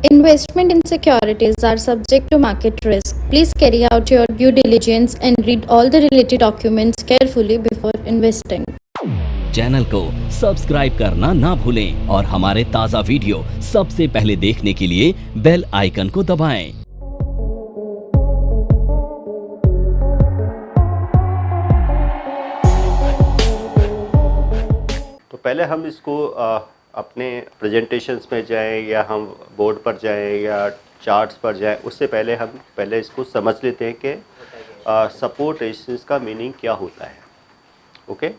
Investment in securities are subject to market risk. Please carry out your due diligence and read all the related documents carefully before investing. Channel को subscribe करना ना भूलें और हमारे ताज़ा video सबसे पहले देखने के लिए बेल आइकन को दबाएं। तो पहले हम इसको अपने प्रेजेंटेशंस में जाएं या हम बोर्ड पर जाएं या चार्ट्स पर जाएं, उससे पहले हम इसको समझ लेते हैं कि सपोर्ट रेजिस्टेंस का मीनिंग क्या होता है। ओके,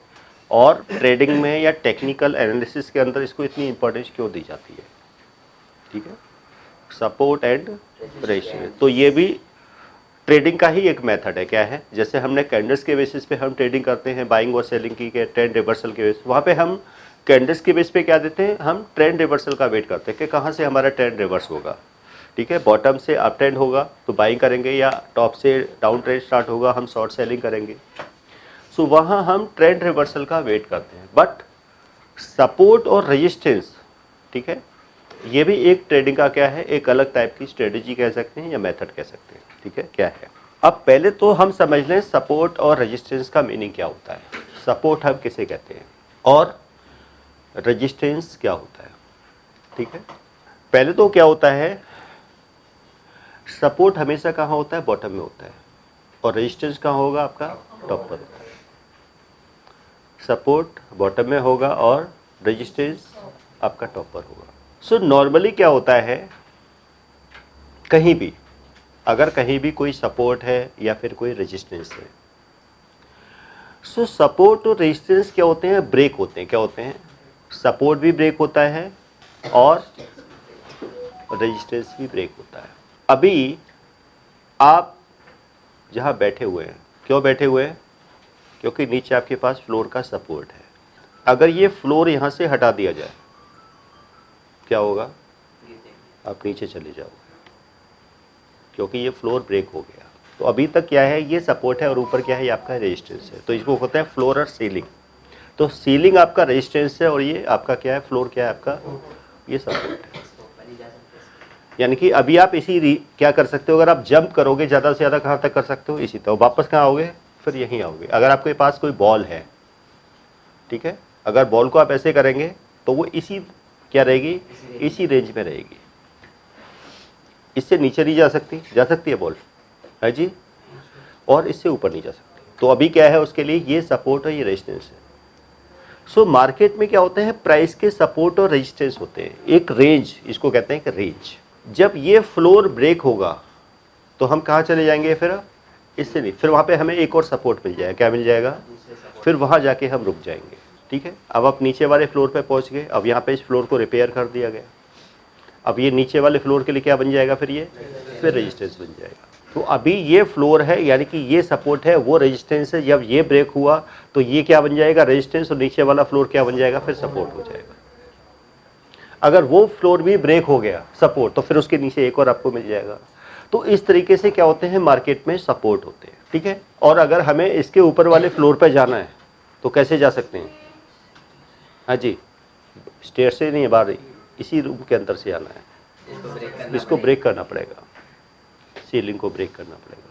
और ट्रेडिंग में या टेक्निकल एनालिसिस के अंदर इसको इतनी इम्पोर्टेंस क्यों दी जाती है। ठीक है, सपोर्ट एंड रेजिस्टेंस, तो ये भी ट्रेडिंग का ही एक मेथड है। क्या है, जैसे हमने कैंडल्स के बेसिस पे हम ट्रेडिंग करते हैं, बाइंग और सेलिंग की के ट्रेंड रिवर्सल के बेसिस, वहाँ पे हम कैंडल्स के बेस पे क्या देते हैं, हम ट्रेंड रिवर्सल का वेट करते हैं कि कहाँ से हमारा ट्रेंड रिवर्स होगा। ठीक है, बॉटम से अप ट्रेंड होगा तो बाइंग करेंगे, या टॉप से डाउन ट्रेंड स्टार्ट होगा हम शॉर्ट सेलिंग करेंगे। सो वहाँ हम ट्रेंड रिवर्सल का वेट करते हैं। बट सपोर्ट और रेजिस्टेंस, ठीक है, ये भी एक ट्रेडिंग का क्या है, एक अलग टाइप की स्ट्रेटेजी कह सकते हैं या मेथड कह सकते हैं। ठीक है, क्या है, अब पहले तो हम समझ लें सपोर्ट और रेजिस्टेंस का मीनिंग क्या होता है। सपोर्ट हम किसे कहते हैं और रेजिस्टेंस क्या होता है। ठीक है, पहले तो क्या होता है, सपोर्ट हमेशा कहाँ होता है, बॉटम में होता है, और रेजिस्टेंस कहाँ होगा, आपका टॉप पर होता है। सपोर्ट बॉटम में होगा और रेजिस्टेंस आपका टॉप पर होगा। सो नॉर्मली क्या होता है, कहीं भी अगर कहीं भी कोई सपोर्ट है या फिर कोई रेजिस्टेंस है, सो सपोर्ट और रेजिस्टेंस क्या होते हैं, ब्रेक होते हैं। क्या होते हैं, सपोर्ट भी ब्रेक होता है और रेजिस्टेंस भी ब्रेक होता है। अभी आप जहाँ बैठे हुए हैं, क्यों बैठे हुए हैं, क्योंकि नीचे आपके पास फ्लोर का सपोर्ट है। अगर ये फ्लोर यहाँ से हटा दिया जाए क्या होगा, आप नीचे चले जाओगे क्योंकि ये फ्लोर ब्रेक हो गया। तो अभी तक क्या है, ये सपोर्ट है और ऊपर क्या है, ये आपका रेजिस्टेंस है। तो इसको होता है फ्लोर और सीलिंग। तो सीलिंग आपका रेजिस्टेंस है और ये आपका क्या है, फ्लोर क्या है आपका, ये सपोर्ट है। यानी कि अभी आप क्या कर सकते हो, अगर आप जंप करोगे ज़्यादा से ज़्यादा कहाँ तक कर सकते हो, इसी तरह वापस कहाँ आओगे, फिर यहीं आओगे। अगर आपके पास कोई बॉल है, ठीक है, अगर बॉल को आप ऐसे करेंगे तो वो इसी क्या रहेगी, इसी रेंज में रहेगी, इससे नीचे नहीं जा सकती है बॉल, है जी, और इससे ऊपर नहीं जा सकती। तो अभी क्या है, उसके लिए ये सपोर्ट और ये रेजिस्टेंस है। सो मार्केट में क्या होते हैं, प्राइस के सपोर्ट और रेजिस्टेंस होते हैं, एक रेंज, इसको कहते हैं कि रेंज। जब ये फ्लोर ब्रेक होगा तो हम कहाँ चले जाएंगे, फिर इससे नहीं, फिर वहाँ पे हमें एक और सपोर्ट मिल जाएगा। क्या मिल जाएगा, फिर वहाँ जाके हम रुक जाएंगे। ठीक है, अब आप नीचे वाले फ्लोर पे पहुँच गए, अब यहाँ पे इस फ्लोर को रिपेयर कर दिया गया। अब ये नीचे वाले फ्लोर के लिए क्या बन जाएगा, फिर ये फिर रेजिस्टेंस बन जाएगा। तो अभी ये फ्लोर है, यानी कि ये सपोर्ट है, वो रेजिस्टेंस है। जब ये ब्रेक हुआ तो ये क्या बन जाएगा, रेजिस्टेंस, और नीचे वाला फ्लोर क्या बन जाएगा, फिर सपोर्ट हो जाएगा। अगर वो फ्लोर भी ब्रेक हो गया सपोर्ट, तो फिर उसके नीचे एक और आपको मिल जाएगा। तो इस तरीके से क्या होते हैं, मार्केट में सपोर्ट होते हैं। ठीक है, और अगर हमें इसके ऊपर वाले फ्लोर पर जाना है तो कैसे जा सकते हैं, हाँ जी, स्टेयर से नहीं, बाहर इसी रूम के अंदर से आना है, इसको ब्रेक करना पड़ेगा, सीलिंग को ब्रेक करना पड़ेगा,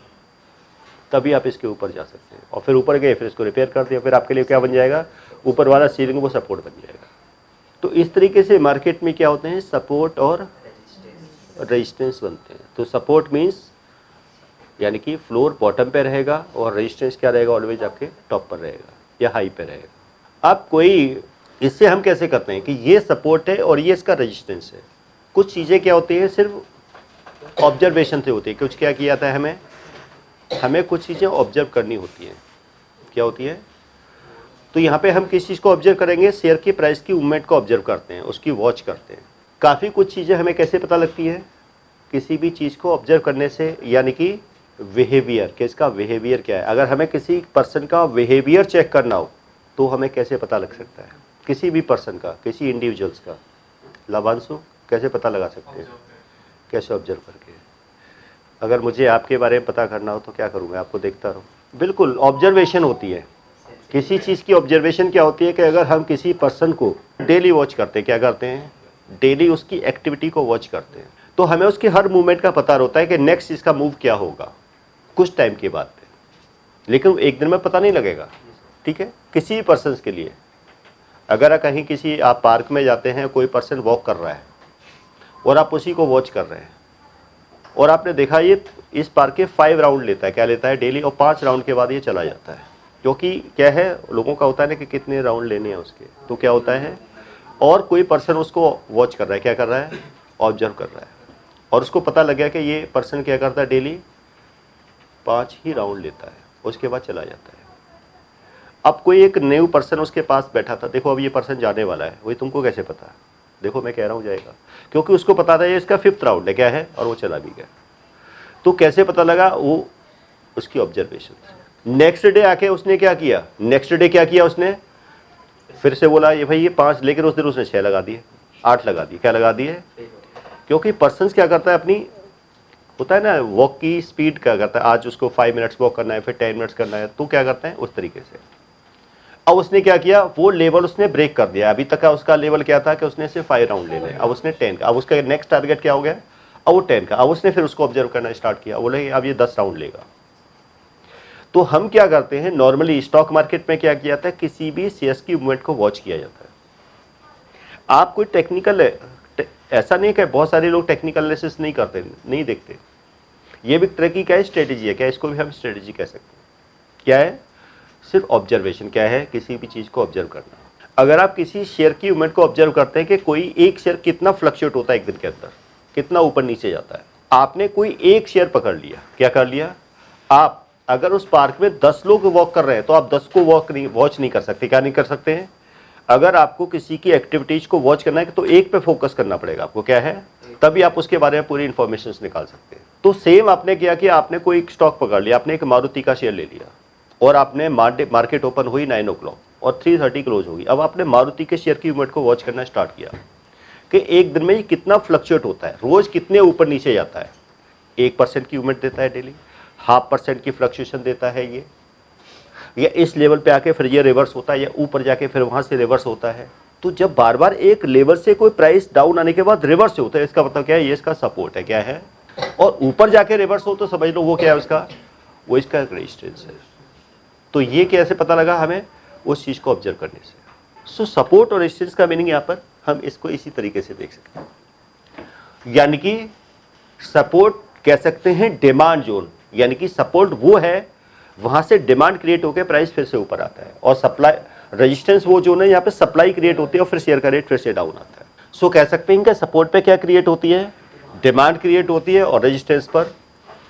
तभी आप इसके ऊपर जा सकते हैं। और फिर ऊपर गए, फिर इसको रिपेयर कर दिया, फिर आपके लिए क्या बन जाएगा, ऊपर वाला सीलिंग वो सपोर्ट बन जाएगा। तो इस तरीके से मार्केट में क्या होते हैं, सपोर्ट और रेजिस्टेंस बनते हैं। तो सपोर्ट मीन्स यानी कि फ्लोर बॉटम पे रहेगा और रेजिस्टेंस क्या रहेगा, ऑलवेज आपके टॉप पर रहेगा या हाई पे रहेगा। अब कोई इससे हम कैसे करते हैं कि ये सपोर्ट है और ये इसका रेजिस्टेंस है। कुछ चीज़ें क्या होती हैं, सिर्फ ऑब्जर्वेशन से होती है। कुछ क्या किया जाता है, हमें कुछ चीज़ें ऑब्जर्व करनी होती हैं। क्या होती है, तो यहाँ पे हम किस चीज़ को ऑब्जर्व करेंगे, शेयर की प्राइस की मूवमेंट को ऑब्जर्व करते हैं, उसकी वॉच करते हैं। काफ़ी कुछ चीज़ें हमें कैसे पता लगती है, किसी भी चीज़ को ऑब्जर्व करने से, यानी कि बिहेवियर, कि इसका बिहेवियर क्या है। अगर हमें किसी पर्सन का बिहेवियर चेक करना हो तो हमें कैसे पता लग सकता है, किसी भी पर्सन का, किसी इंडिविजुअल्स का, लाभांशु कैसे पता लगा सकते हैं, कैसे ऑब्जर्व करके। अगर मुझे आपके बारे में पता करना हो तो क्या करूँगा, आपको देखता रहूँ। बिल्कुल, ऑब्जर्वेशन होती है। किसी चीज़ की ऑब्जर्वेशन क्या होती है कि अगर हम किसी पर्सन को डेली वॉच करते हैं, क्या करते हैं, डेली उसकी एक्टिविटी को वॉच करते हैं, तो हमें उसके हर मूवमेंट का पता होता है कि नेक्स्ट इसका मूव क्या होगा कुछ टाइम के बाद पे, लेकिन एक दिन में पता नहीं लगेगा। ठीक है, किसी भी पर्सन के लिए अगर कहीं किसी आप पार्क में जाते हैं, कोई पर्सन वॉक कर रहा है और आप उसी को वॉच कर रहे हैं और आपने देखा ये इस पार्क के 5 राउंड लेता है, क्या लेता है डेली, और 5 राउंड के बाद ये चला जाता है, क्योंकि क्या है लोगों का होता है ना कि कितने राउंड लेने हैं उसके, तो क्या होता है और कोई पर्सन उसको वॉच कर रहा है, क्या कर रहा है, ऑब्जर्व कर रहा है, और उसको पता लग गया कि ये पर्सन क्या करता है डेली 5 ही राउंड लेता है, उसके बाद चला जाता है। अब कोई एक न्यू पर्सन उसके पास बैठा था, देखो अब ये पर्सन जाने वाला है, वही तुमको कैसे पता, देखो मैं कह रहा हूँ जाएगा, क्योंकि उसको पता था ये इसका 5th राउंड है, क्या है, और वो चला भी गया। तो कैसे पता लगा, वो उसकी ऑब्जर्वेशन से। नेक्स्ट डे आके उसने क्या किया, नेक्स्ट डे क्या किया उसने, फिर से बोला ये भाई ये 5, लेकिन उस दिन उसने 6 लगा दिए, 8 लगा दिए, क्या लगा दिए, क्योंकि पर्सन क्या करता है अपनी, होता है ना वॉक की स्पीड क्या करता है, आज उसको 5 मिनट्स वॉक करना है, फिर 10 मिनट्स करना है, तो क्या करता है उस तरीके से। अब उसने क्या किया, वो लेवल उसने ब्रेक कर दिया, अभी तक का उसका लेवल क्या था कि उसने सिर्फ 5 राउंड लेने, अब उसने 10 का, अब उसका नेक्स्ट टारगेट क्या हो गया, अब वो 10 का, अब उसने फिर उसको ऑब्जर्व करना स्टार्ट किया, बोले अब ये 10 राउंड लेगा। तो हम क्या करते हैं नॉर्मली स्टॉक मार्केट में क्या किया जाता है, किसी भी शेयर्स की मूवमेंट को वॉच किया जाता है। आप कोई टेक्निकल ऐसा नहीं कि बहुत सारे लोग टेक्निकल एनालिसिस नहीं करते, नहीं देखते, ये भी तरह की क्या है स्ट्रेटेजी है, क्या इसको भी हम स्ट्रेटेजी कह सकते हैं, क्या है, सिर्फ ऑब्जर्वेशन, क्या है, किसी भी चीज को ऑब्जर्व करना। अगर आप किसी शेयर की मूवमेंट को ऑब्जर्व करते हैं कि कोई एक शेयर कितना फ्लक्चुएट होता है एक दिन के अंदर, कितना ऊपर नीचे जाता है, आपने कोई एक शेयर पकड़ लिया, क्या कर लिया, आप अगर उस पार्क में 10 लोग वॉक कर रहे हैं तो आप 10 को वॉच नहीं कर सकते, क्या नहीं कर सकते हैं, अगर आपको किसी की एक्टिविटीज को वॉच करना है तो एक पे फोकस करना पड़ेगा आपको, क्या है, तभी आप उसके बारे में पूरी इंफॉर्मेशन निकाल सकते हैं। तो सेम आपने किया कि आपने कोई एक स्टॉक पकड़ लिया, आपने एक मारुति का शेयर ले लिया और आपने मार्केट ओपन हुई 9 o'clock और 3:30 क्लोज होगी, अब आपने मारुति के शेयर की मूवमेंट को वॉच करना स्टार्ट किया कि एक दिन में ये कितना फ्लक्चुएट होता है, रोज कितने ऊपर नीचे जाता है, 1% की मूवमेंट देता है डेली, 0.5% की फ्लक्चुएशन देता है ये, या इस लेवल पे आके फिर ये रिवर्स होता है, या ऊपर जाके फिर वहां से रिवर्स होता है। तो जब बार बार एक लेवल से कोई प्राइस डाउन आने के बाद रिवर्स होता है, इसका मतलब क्या है, ये इसका सपोर्ट है, क्या है, और ऊपर जाके रिवर्स हो तो समझ लो वो क्या है उसका, वो इसका रेजिस्टेंस है। तो ये कैसे पता लगा हमें, उस चीज को ऑब्जर्व करने से। सो सपोर्ट और रेजिस्टेंस का मीनिंग यहाँ पर हम इसको इसी तरीके से देख सकते हैं, यानी कि सपोर्ट कह सकते हैं डिमांड जोन, यानी कि सपोर्ट वो है वहां से डिमांड क्रिएट होकर प्राइस फिर से ऊपर आता है, और सप्लाई रेजिस्टेंस वो जोन है यहाँ पे सप्लाई क्रिएट होती है और फिर शेयर का रेट फिर से डाउन आता है। सो कह सकते हैं कि सपोर्ट पे क्या क्रिएट होती है, डिमांड क्रिएट होती है, और रेजिस्टेंस पर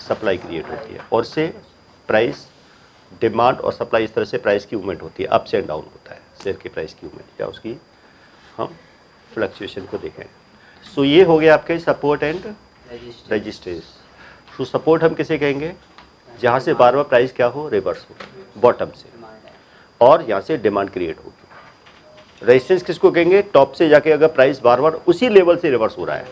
सप्लाई क्रिएट होती है, और से प्राइस डिमांड और सप्लाई इस तरह से प्राइस की मूवमेंट होती है, अप्स एंड डाउन होता है शेयर की प्राइस की मूवमेंट, या उसकी हम फ्लक्चुएशन को देखें। सो ये हो गया आपके support and resistance. So support हम किसे कहेंगे, जहाँ से बार बार प्राइस क्या हो, रिवर्स हो बॉटम से, और यहाँ से डिमांड क्रिएट होगी। रेजिस्टेंस किसको कहेंगे, टॉप से जाके अगर प्राइस बार बार उसी लेवल से रिवर्स हो रहा है,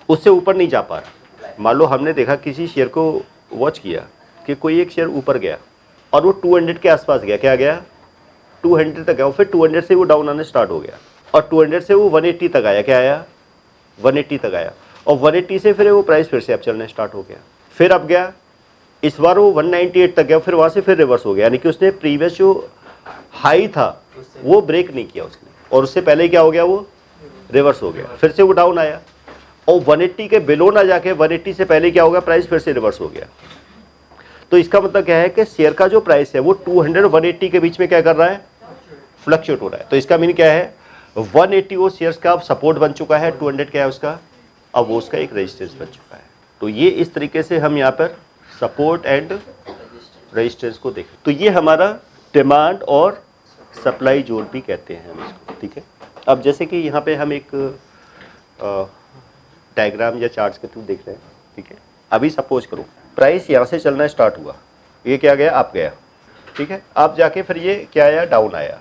उससे ऊपर नहीं जा पा रहा। मान लो हमने देखा किसी शेयर को वॉच किया कि कोई एक शेयर ऊपर गया और वो 200 के आसपास गया, क्या गया, 200 तक गया, फिर 200 से वो डाउन आने स्टार्ट हो गया, और 200 से वो 180 तक आया, क्या आया, 180 तक आया, और 180 से फिर वो प्राइस फिर से अब चलने स्टार्ट हो गया, फिर अब गया, इस बार वो 198 तक गया, फिर वहां से फिर रिवर्स हो गया, यानी कि उसने प्रीवियस जो हाई था वो ब्रेक नहीं किया उसने, और उससे पहले क्या हो गया, वो रिवर्स हो गया, फिर से वो डाउन आया, और 180 के बिलो ना जाके 180 से पहले क्या होगा, प्राइस फिर से रिवर्स हो गया। तो इसका मतलब क्या है कि शेयर का जो प्राइस है वो 200 180 के बीच में क्या कर रहा है, फ्लक्चुएट हो रहा है। तो इसका मीनिंग क्या है, 180 वो शेयर्स का अब सपोर्ट बन चुका है, 200 क्या है उसका, अब वो उसका एक रेजिस्टेंस बन चुका है। तो ये इस तरीके से हम यहाँ पर सपोर्ट एंड रेजिस्टेंस को देखें। तो ये हमारा डिमांड और सप्लाई जोन भी कहते हैं हम इसको, ठीक है। अब जैसे कि यहाँ पे हम एक डायग्राम या चार्ट्स के थ्रू देख रहे हैं, ठीक है। अभी सपोज करो प्राइस यहाँ से चलना स्टार्ट हुआ, ये क्या गया, अप गया, ठीक है, अब जाके फिर ये क्या आया, डाउन आया,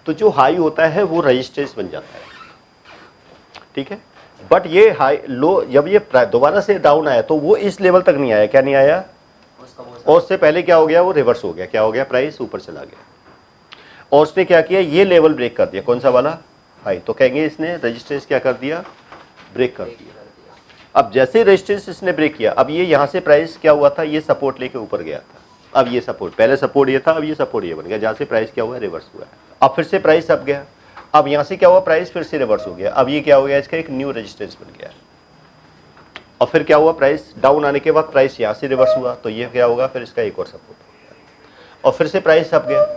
तो जो हाई होता है वो रेजिस्टेंस बन जाता है, ठीक है। बट ये हाई लो जब ये दोबारा से डाउन आया तो वो इस लेवल तक नहीं आया, क्या नहीं आया, और उससे पहले क्या हो गया, वो रिवर्स हो गया, क्या हो गया, प्राइस ऊपर चला गया, और उसने क्या किया, ये लेवल ब्रेक कर दिया, कौन सा वाला, हाई। तो कहेंगे इसने रेजिस्टेंस क्या कर दिया, ब्रेक कर दिया। अब जैसे रेजिस्टेंस इसने ब्रेक किया, अब ये यहाँ से प्राइस क्या हुआ था, ये सपोर्ट लेके ऊपर गया था, अब ये सपोर्ट, पहले सपोर्ट ये था, अब ये सपोर्ट ये बन गया, जहाँ से प्राइस क्या हुआ, रिवर्स हुआ है। अब फिर से प्राइस अब गया, अब यहाँ से क्या हुआ, प्राइस फिर से रिवर्स हो गया, अब ये क्या हो गया, इसका एक न्यू रेजिस्टेंस बन गया। और फिर क्या हुआ, प्राइस डाउन आने के बाद प्राइस यहाँ से रिवर्स हुआ, तो ये क्या होगा, फिर इसका एक और सपोर्ट हो गया, और फिर से प्राइस अब गया।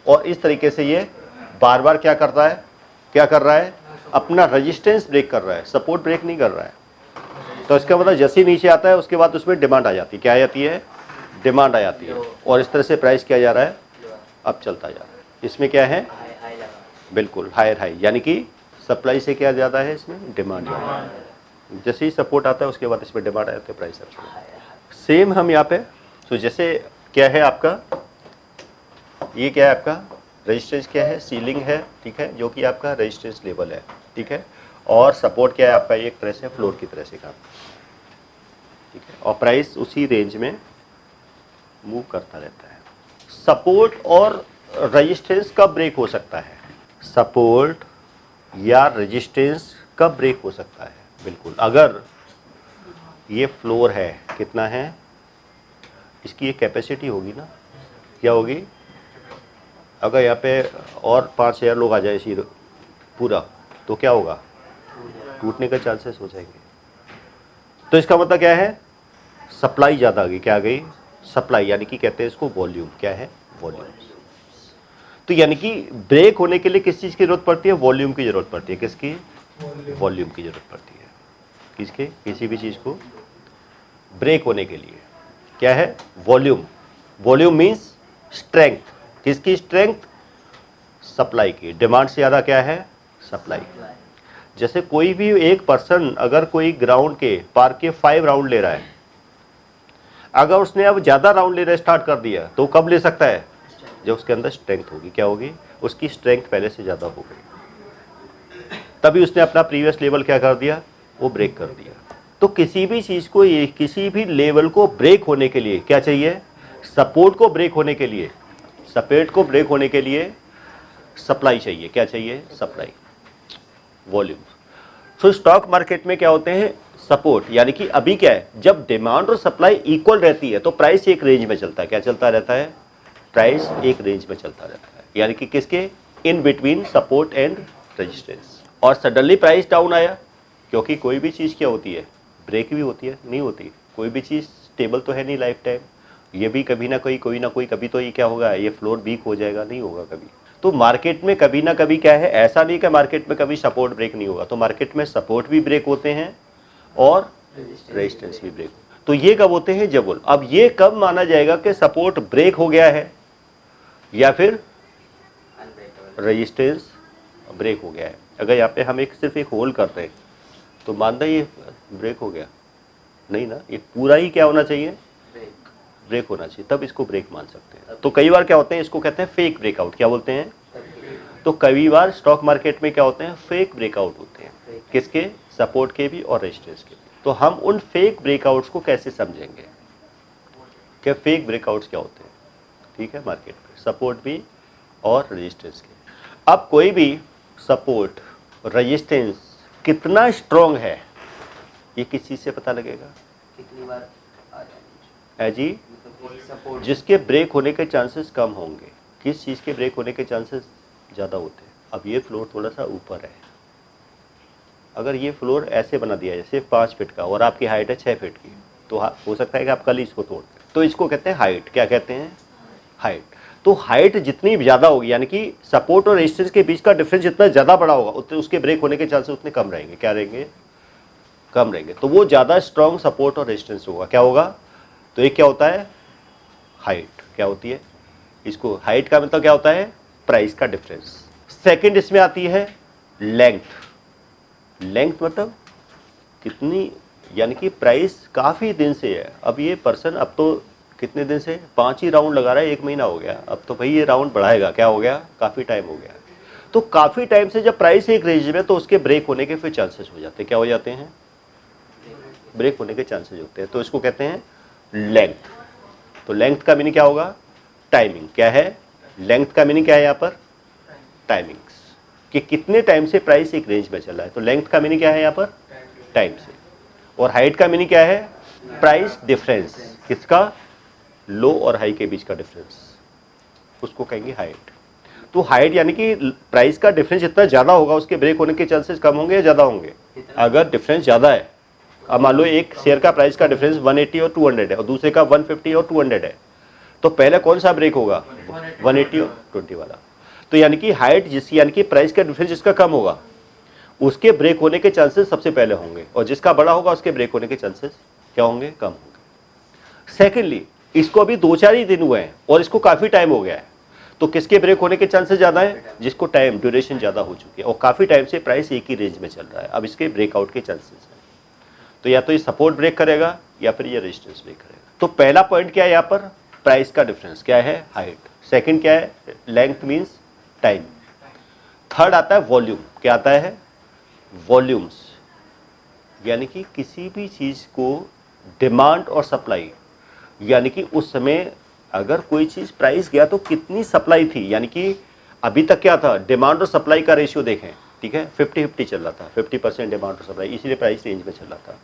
और इस तरीके से ये बार बार क्या करता है, क्या कर रहा है, अपना रेजिस्टेंस ब्रेक कर रहा है, सपोर्ट ब्रेक नहीं कर रहा है। तो इसका मतलब जैसे ही नीचे आता है उसके बाद उसमें डिमांड आ जाती है, क्या आ जाती है, डिमांड आ जाती है, और इस तरह से प्राइस क्या जा रहा है, अब चलता जा रहा है। इसमें क्या है, बिल्कुल हायर हाई, यानी कि सप्लाई से क्या ज़्यादा है, इसमें डिमांड ज़्यादा है। जैसे ही सपोर्ट आता है उसके बाद इसमें डिमांड आ जाती है, प्राइस अब सेम हम यहाँ पे। तो जैसे क्या है आपका, ये क्या है आपका रेजिस्टेंस, क्या है, सीलिंग है, ठीक है, जो कि आपका रेजिस्टेंस लेवल है, ठीक है, और सपोर्ट क्या है आपका, एक तरह से फ्लोर की तरह से काम, ठीक है, और प्राइस उसी रेंज में मूव करता रहता है। सपोर्ट और रेजिस्टेंस कब ब्रेक हो सकता है, सपोर्ट या रेजिस्टेंस कब ब्रेक हो सकता है, बिल्कुल अगर ये फ्लोर है, कितना है, इसकी एक कैपेसिटी होगी ना, क्या होगी, अगर यहाँ पे और 5000 लोग आ जाए इसी पूरा, तो क्या होगा, टूटने का चांसेस हो जाएंगे। तो इसका मतलब क्या है, सप्लाई ज़्यादा आ गई, क्या आ गई, सप्लाई, यानी कि कहते हैं इसको वॉल्यूम, क्या है, वॉल्यूम। तो यानी कि ब्रेक होने के लिए किस चीज़ की जरूरत पड़ती है, वॉल्यूम की जरूरत पड़ती है, किसकी, वॉल्यूम की जरूरत पड़ती है, किसके, किसी भी चीज़ को ब्रेक होने के लिए क्या है, वॉल्यूम। वॉल्यूम मीन्स स्ट्रेंथ, किसकी स्ट्रेंथ, सप्लाई की, डिमांड से ज़्यादा क्या है, सप्लाई। जैसे कोई भी एक पर्सन अगर कोई ग्राउंड के पार्क के 5 राउंड ले रहा है, अगर उसने अब ज़्यादा राउंड लेना स्टार्ट कर दिया तो कब ले सकता है, जब उसके अंदर स्ट्रेंथ होगी, क्या होगी, उसकी स्ट्रेंथ पहले से ज़्यादा हो गई, तभी उसने अपना प्रीवियस लेवल क्या कर दिया, वो ब्रेक कर दिया। तो किसी भी चीज़ को, किसी भी लेवल को ब्रेक होने के लिए क्या चाहिए, सपोर्ट को ब्रेक होने के लिए, सपोर्ट को ब्रेक होने के लिए सप्लाई चाहिए, क्या चाहिए, सप्लाई, वॉल्यूम। तो स्टॉक मार्केट में क्या होते हैं, सपोर्ट, यानी कि अभी क्या है, जब डिमांड और सप्लाई इक्वल रहती है तो प्राइस एक रेंज में चलता है, क्या चलता रहता है, प्राइस एक रेंज में चलता रहता है, यानी कि किसके, in between support and resistance. और सडनली प्राइस डाउन आया, क्योंकि कोई भी चीज़ क्या होती है, ब्रेक भी होती है, नहीं होती, कोई भी चीज़ स्टेबल तो है नहीं लाइफ टाइम, ये भी कभी ना कोई ना कोई कभी तो ये क्या होगा, ये फ्लोर वीक हो जाएगा, नहीं होगा कभी। तो मार्केट में कभी ना कभी क्या है, ऐसा नहीं कि मार्केट में कभी सपोर्ट ब्रेक नहीं होगा, तो मार्केट में सपोर्ट भी ब्रेक होते हैं और रेजिस्टेंस भी ब्रेक। तो ये कब होते हैं, जब, अब ये कब माना जाएगा कि सपोर्ट ब्रेक हो गया है या फिर रेजिस्टेंस ब्रेक हो गया है। अगर यहाँ पे हम एक सिर्फ एक होल करते हैं तो मानता ये ब्रेक हो गया, नहीं ना, ये पूरा ही क्या होना चाहिए, ब्रेक होना चाहिए, तब इसको ब्रेक मान सकते हैं। तो कई बार क्या होते हैं, इसको कहते हैं फेक ब्रेकआउट, क्या बोलते हैं, तो कई बार स्टॉक मार्केट में क्या होते हैं, फेक ब्रेकआउट होते हैं, किसके, सपोर्ट के भी और रेजिस्टेंस के भी। तो हम उन फेक ब्रेकआउट्स को कैसे समझेंगे कि फेक ब्रेकआउट्स क्या होते हैं, ठीक है, मार्केट में सपोर्ट भी और रेजिस्टेंस के। अब कोई भी सपोर्ट रेजिस्टेंस कितना स्ट्रॉन्ग है, ये किस चीज़ से पता लगेगा, कितनी बार जी, जिसके ब्रेक होने के चांसेस कम होंगे, किस चीज़ के ब्रेक होने के चांसेस ज़्यादा होते हैं। अब ये फ्लोर थोड़ा सा ऊपर है, अगर ये फ्लोर ऐसे बना दिया जैसे 5 फीट का और आपकी हाइट है 6 फीट की, तो हो सकता है कि आप कल ही इसको तोड़ दें, तो इसको कहते हैं हाइट, क्या कहते हैं, हाइट। तो हाइट जितनी ज़्यादा होगी, यानी कि सपोर्ट और रेजिस्टेंस के बीच का डिफरेंस जितना ज़्यादा बड़ा होगा उतने उसके ब्रेक होने के चांसेस उतने कम रहेंगे, क्या रहेंगे, कम रहेंगे। तो वो ज़्यादा स्ट्रॉन्ग सपोर्ट और रेजिस्टेंस होगा, क्या होगा, तो एक क्या होता है, हाइट, क्या होती है, इसको हाइट का मतलब क्या होता है, प्राइस का डिफरेंस। सेकंड इसमें आती है लेंथ, लेंथ मतलब कितनी, यानी कि प्राइस काफ़ी दिन से है, अब ये पर्सन अब तो कितने दिन से 5 ही राउंड लगा रहा है, 1 महीना हो गया, अब तो भाई ये राउंड बढ़ाएगा, क्या हो गया, काफ़ी टाइम हो गया। तो काफ़ी टाइम से जब प्राइस एक रेंज में, तो उसके ब्रेक होने के फिर चांसेस हो जाते हैं, क्या हो जाते हैं, ब्रेक होने के चांसेस होते हैं, तो इसको कहते हैं लेंथ। तो लेंथ का मीनिंग क्या होगा, टाइमिंग, क्या है, लेंथ का मीनिंग क्या है यहाँ पर, टाइमिंग्स, कि कितने टाइम से प्राइस एक रेंज में चल रहा है। तो लेंथ का मीनिंग क्या है यहाँ पर, टाइम से। और हाइट का मीनिंग क्या है? Price difference. किसका? लो और हाई के बीच का डिफरेंस, उसको कहेंगे हाइट। तो हाइट यानी कि प्राइस का डिफरेंस जितना ज़्यादा होगा उसके ब्रेक होने के चांसेस कम होंगे या ज़्यादा होंगे? अगर डिफरेंस ज़्यादा है, अब मान लो एक शेयर का प्राइस का डिफरेंस 180 और 200 है और दूसरे का 150 और 200 है, तो पहले कौन सा ब्रेक होगा? 180 और 20 वाला। तो यानी कि हाइट यानी कि प्राइस का डिफरेंस जिसका कम होगा उसके ब्रेक होने के चांसेस सबसे पहले होंगे, और जिसका बड़ा होगा उसके ब्रेक होने के चांसेस क्या होंगे? कम होंगे। सेकेंडली, इसको अभी 2-4 ही दिन हुए हैं और इसको काफ़ी टाइम हो गया है, तो किसके ब्रेक होने के चांसेस ज़्यादा हैं? जिसको टाइम ड्यूरेशन ज़्यादा हो चुकी है और काफ़ी टाइम से प्राइस एक ही रेंज में चल रहा है, अब इसके ब्रेकआउट के चांसेस हैं। तो या तो ये सपोर्ट ब्रेक करेगा या फिर ये रेजिस्टेंस ब्रेक करेगा। तो पहला पॉइंट क्या है यहाँ पर? प्राइस का डिफरेंस। क्या है? हाइट। सेकंड क्या है? Length means time. थर्ड आता है वॉल्यूम। क्या आता है? वॉल्यूम्स, यानी कि किसी भी चीज़ को डिमांड और सप्लाई, यानी कि उस समय अगर कोई चीज़ प्राइस गया तो कितनी सप्लाई थी, यानी कि अभी तक क्या था? डिमांड और सप्लाई का रेशियो देखें, ठीक है, 50-50 चल रहा था, 50% डिमांड और सप्लाई, इसीलिए प्राइस रेंज में चल रहा था,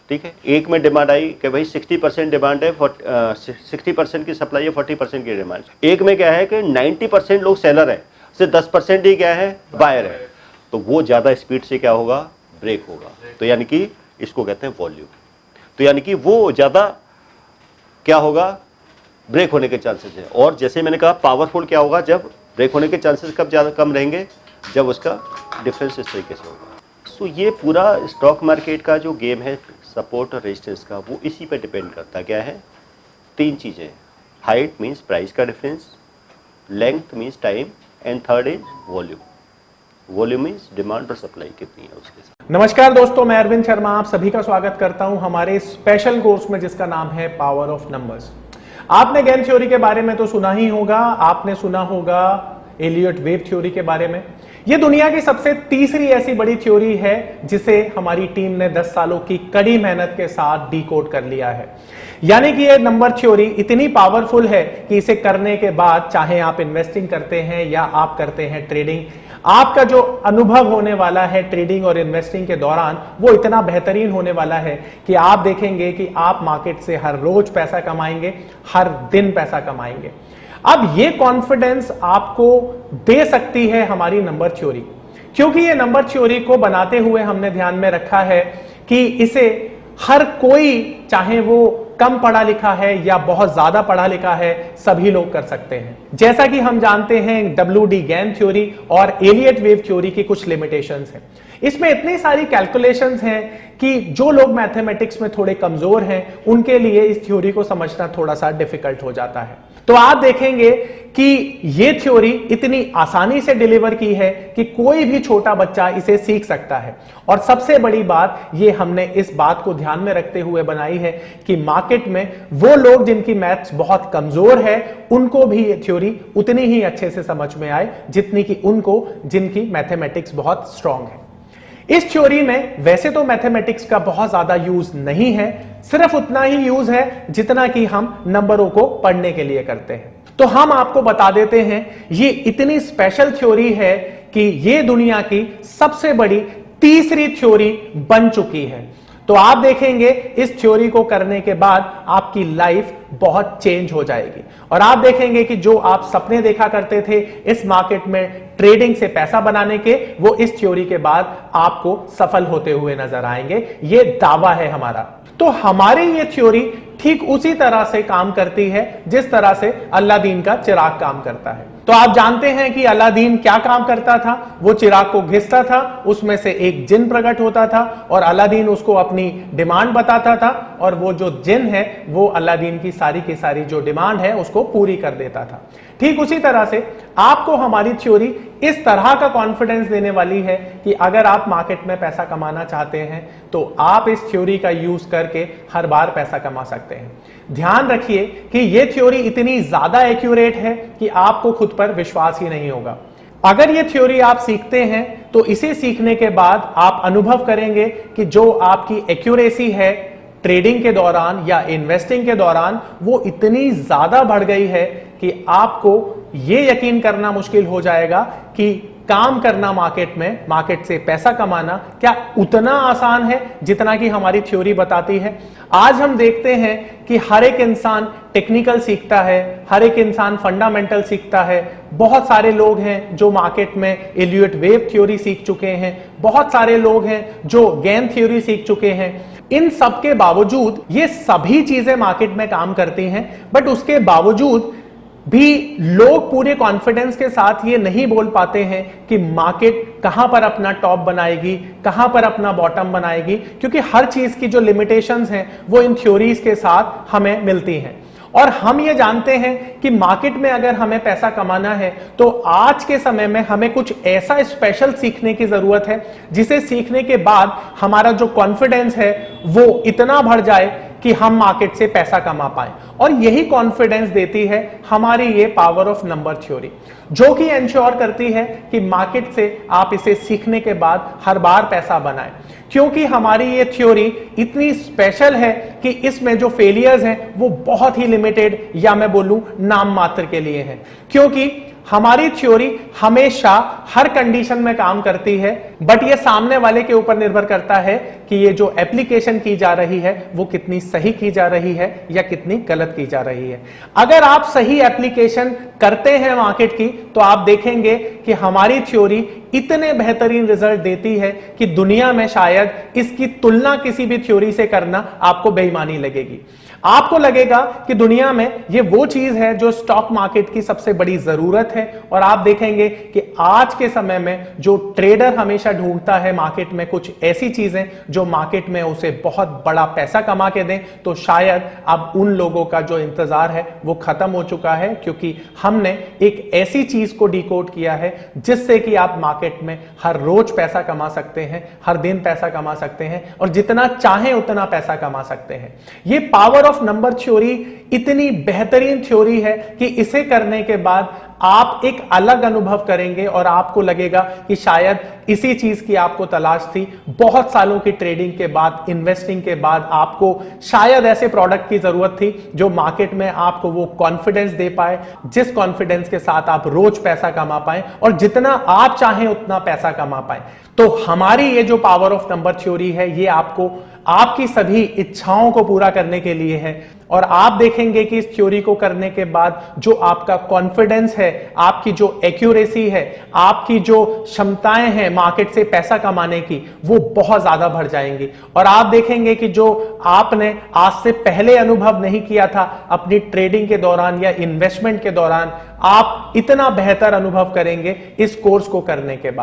ठीक है। एक में डिमांड आई कि भाई 60% डिमांड है, 60% की सप्लाई है, 40% की डिमांड। एक में क्या है कि 90% लोग सेलर है, सिर्फ 10% ही क्या है? बायर है, तो वो ज़्यादा स्पीड से क्या होगा? ब्रेक होगा। तो यानी कि इसको कहते हैं वॉल्यूम। तो यानी कि वो ज़्यादा क्या होगा? ब्रेक होने के चांसेस है। और जैसे मैंने कहा पावरफुल क्या होगा? जब ब्रेक होने के चांसेस कब ज़्यादा कम रहेंगे? जब उसका डिफरेंस इस तरीके से होगा। सो ये पूरा स्टॉक मार्केट का जो गेम है सपोर्ट और रेजिस्टेंस का, वो इसी पे डिपेंड करता है। क्या है? 3 चीज़ें। हाइट मीन्स प्राइस का difference, length means time, and third is volume. Volume means demand और सप्लाई कितनी है उसके साथ। नमस्कार दोस्तों, मैं अरविंद शर्मा आप सभी का स्वागत करता हूं हमारे स्पेशल कोर्स में जिसका नाम है पावर ऑफ नंबर्स। आपने गेम थ्योरी के बारे में तो सुना ही होगा, आपने सुना होगा एलियट वेव थ्योरी के बारे में। यह दुनिया की सबसे तीसरी ऐसी बड़ी थ्योरी है जिसे हमारी टीम ने 10 सालों की कड़ी मेहनत के साथ डिकोड कर लिया है। यानी कि यह नंबर थ्योरी इतनी पावरफुल है कि इसे करने के बाद चाहे आप इन्वेस्टिंग करते हैं या आप करते हैं ट्रेडिंग, आपका जो अनुभव होने वाला है ट्रेडिंग और इन्वेस्टिंग के दौरान वो इतना बेहतरीन होने वाला है कि आप देखेंगे कि आप मार्केट से हर रोज पैसा कमाएंगे, हर दिन पैसा कमाएंगे। अब ये कॉन्फिडेंस आपको दे सकती है हमारी नंबर थ्योरी, क्योंकि ये नंबर थ्योरी को बनाते हुए हमने ध्यान में रखा है कि इसे हर कोई, चाहे वो कम पढ़ा लिखा है या बहुत ज्यादा पढ़ा लिखा है, सभी लोग कर सकते हैं। जैसा कि हम जानते हैं WD गैन थ्योरी और एलियट वेव थ्योरी की कुछ लिमिटेशंस हैं। इसमें इतनी सारी कैलकुलेशंस हैं कि जो लोग मैथमेटिक्स में थोड़े कमजोर हैं उनके लिए इस थ्योरी को समझना थोड़ा सा डिफिकल्ट हो जाता है। तो आप देखेंगे कि यह थ्योरी इतनी आसानी से डिलीवर की है कि कोई भी छोटा बच्चा इसे सीख सकता है। और सबसे बड़ी बात ये हमने इस बात को ध्यान में रखते हुए बनाई है कि मार्केट में वो लोग जिनकी मैथ्स बहुत कमजोर है उनको भी ये थ्योरी उतनी ही अच्छे से समझ में आए जितनी कि उनको जिनकी मैथमेटिक्स बहुत स्ट्रांग है। इस थ्योरी में वैसे तो मैथमेटिक्स का बहुत ज्यादा यूज नहीं है, सिर्फ उतना ही यूज है जितना कि हम नंबरों को पढ़ने के लिए करते हैं। तो हम आपको बता देते हैं ये इतनी स्पेशल थ्योरी है कि ये दुनिया की सबसे बड़ी तीसरी थ्योरी बन चुकी है। तो आप देखेंगे इस थ्योरी को करने के बाद आपकी लाइफ बहुत चेंज हो जाएगी और आप देखेंगे कि जो आप सपने देखा करते थे इस मार्केट में ट्रेडिंग से पैसा बनाने के, वो इस थ्योरी के बाद आपको सफल होते हुए नजर आएंगे। ये दावा है हमारा। तो हमारी ये थ्योरी ठीक उसी तरह से काम करती है जिस तरह से अलादीन का चिराग काम करता है। तो आप जानते हैं कि अलादीन क्या काम करता था? वो चिराग को घिसता था, उसमें से एक जिन प्रकट होता था और अलादीन उसको अपनी डिमांड बताता था और वो जो जिन है वो अलादीन की सारी जो डिमांड है उसको पूरी कर देता था। ठीक उसी तरह से आपको हमारी थ्योरी इस तरह का कॉन्फिडेंस देने वाली है कि अगर आप मार्केट में पैसा कमाना चाहते हैं तो आप इस थ्योरी का यूज करके हर बार पैसा कमा सकते हैं। ध्यान रखिए कि यह थ्योरी इतनी ज्यादा एक्यूरेट है कि आपको खुद पर विश्वास ही नहीं होगा। अगर यह थ्योरी आप सीखते हैं तो इसे सीखने के बाद आप अनुभव करेंगे कि जो आपकी एक्यूरेसी है ट्रेडिंग के दौरान या इन्वेस्टिंग के दौरान वो इतनी ज्यादा बढ़ गई है कि आपको यह यकीन करना मुश्किल हो जाएगा कि काम करना मार्केट में, मार्केट से पैसा कमाना क्या उतना आसान है जितना कि हमारी थ्योरी बताती है? आज हम देखते हैं कि हर एक इंसान टेक्निकल सीखता है, हर एक इंसान फंडामेंटल सीखता है। बहुत सारे लोग हैं जो मार्केट में एलियट वेव थ्योरी सीख चुके हैं, बहुत सारे लोग हैं जो गेन थ्योरी सीख चुके हैं। इन सब के बावजूद ये सभी चीजें मार्केट में काम करती हैं, बट उसके बावजूद भी लोग पूरे कॉन्फिडेंस के साथ ये नहीं बोल पाते हैं कि मार्केट कहां पर अपना टॉप बनाएगी, कहां पर अपना बॉटम बनाएगी, क्योंकि हर चीज की जो लिमिटेशंस हैं वो इन थ्योरीज के साथ हमें मिलती हैं। और हम ये जानते हैं कि मार्केट में अगर हमें पैसा कमाना है तो आज के समय में हमें कुछ ऐसा स्पेशल सीखने की जरूरत है जिसे सीखने के बाद हमारा जो कॉन्फिडेंस है वो इतना बढ़ जाए कि हम मार्केट से पैसा कमा पाए। और यही कॉन्फिडेंस देती है हमारी ये पावर ऑफ नंबर थ्योरी, जो कि एंश्योर करती है कि मार्केट से आप इसे सीखने के बाद हर बार पैसा बनाएं। क्योंकि हमारी ये थ्योरी इतनी स्पेशल है कि इसमें जो फेलियर्स हैं वो बहुत ही लिमिटेड या मैं बोलूं नाम मात्र के लिए हैं। क्योंकि हमारी थ्योरी हमेशा हर कंडीशन में काम करती है, बट ये सामने वाले के ऊपर निर्भर करता है कि ये जो एप्लीकेशन की जा रही है वो कितनी सही की जा रही है या कितनी गलत की जा रही है। अगर आप सही एप्लीकेशन करते हैं मार्केट की तो आप देखेंगे कि हमारी थ्योरी इतने बेहतरीन रिजल्ट देती है कि दुनिया में शायद इसकी तुलना किसी भी थ्योरी से करना आपको बेईमानी लगेगी। आपको लगेगा कि दुनिया में ये वो चीज है जो स्टॉक मार्केट की सबसे बड़ी जरूरत है, और आप देखेंगे कि आज के समय में जो ट्रेडर हमेशा ढूंढता है मार्केट में कुछ ऐसी चीजें जो मार्केट में उसे बहुत बड़ा पैसा कमा के दें, तो शायद अब उन लोगों का जो इंतजार है वो खत्म हो चुका है, क्योंकि हमने एक ऐसी चीज को डिकोड किया है जिससे कि आप मार्केट में हर रोज पैसा कमा सकते हैं, हर दिन पैसा कमा सकते हैं, और जितना चाहें उतना पैसा कमा सकते हैं। ये पावर ऑफ नंबर थ्योरी इतनी बेहतरीन थ्योरी है कि इसे करने के बाद आप एक अलग अनुभव करेंगे और आपको लगेगा कि शायद इसी चीज की आपको तलाश थी। बहुत सालों की ट्रेडिंग के बाद, इन्वेस्टिंग के बाद आपको शायद ऐसे प्रोडक्ट की जरूरत थी जो मार्केट में आपको वो कॉन्फिडेंस दे पाए, जिस कॉन्फिडेंस के साथ आप रोज पैसा कमा पाए और जितना आप चाहें उतना पैसा कमा पाए। तो हमारी ये जो पावर ऑफ नंबर थ्योरी है ये आपको आपकी सभी इच्छाओं को पूरा करने के लिए है। और आप देखेंगे कि इस थ्योरी को करने के बाद जो आपका कॉन्फिडेंस है, आपकी जो एक्यूरेसी है, आपकी जो क्षमताएं हैं मार्केट से पैसा कमाने की, वो बहुत ज्यादा बढ़ जाएंगी। और आप देखेंगे कि जो आपने आज से पहले अनुभव नहीं किया था अपनी ट्रेडिंग के दौरान या इन्वेस्टमेंट के दौरान, आप इतना बेहतर अनुभव करेंगे इस कोर्स को करने के बाद।